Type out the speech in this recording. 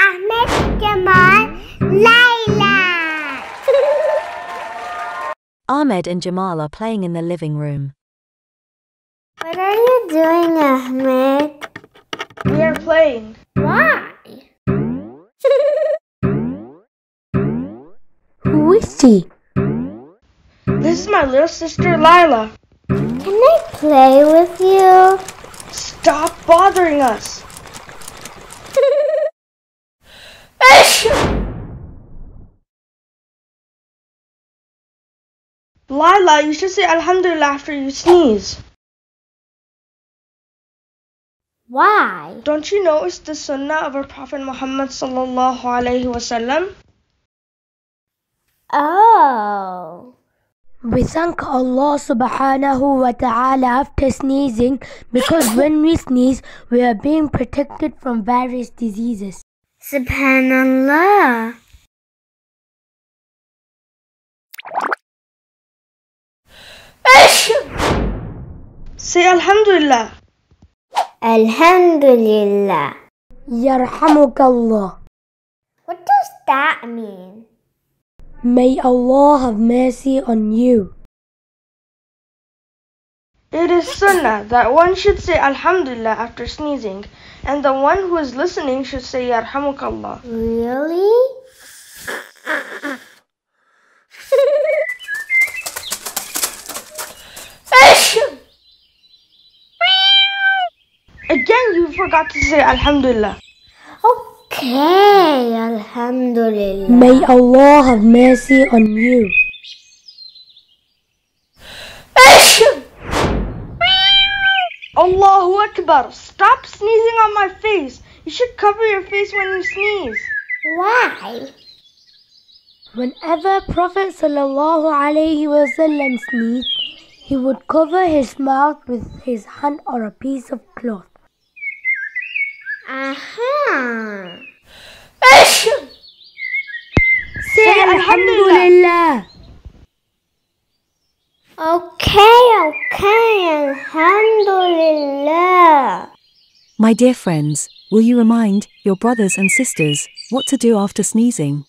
Ahmed, Jamal, Layla. Ahmed and Jamal are playing in the living room. What are you doing, Ahmed? We are playing. Why? Who is she? This is my little sister Lila. Can I play with you? Stop bothering us. Lila, you should say Alhamdulillah after you sneeze. Why? Don't you know it's the sunnah of our Prophet Muhammad sallallahu alaihi wasallam? Oh. We thank Allah subhanahu wa ta'ala after sneezing because when we sneeze, we are being protected from various diseases. Subhanallah. Say Alhamdulillah. Alhamdulillah. Yarhamukallah. What does that mean? May Allah have mercy on you. It is sunnah that one should say Alhamdulillah after sneezing, and the one who is listening should say Yarhamukallah. Really? Again, you forgot to say Alhamdulillah. Okay, Alhamdulillah. May Allah have mercy on you. Allahu Akbar. Stop sneezing on my face. You should cover your face when you sneeze. Why? Whenever Prophet sallallahu alaihi wasallam sneezed, he would cover his mouth with his hand or a piece of cloth. Aha. Say Alhamdulillah. Okay, Alhamdulillah. My dear friends, will you remind your brothers and sisters what to do after sneezing?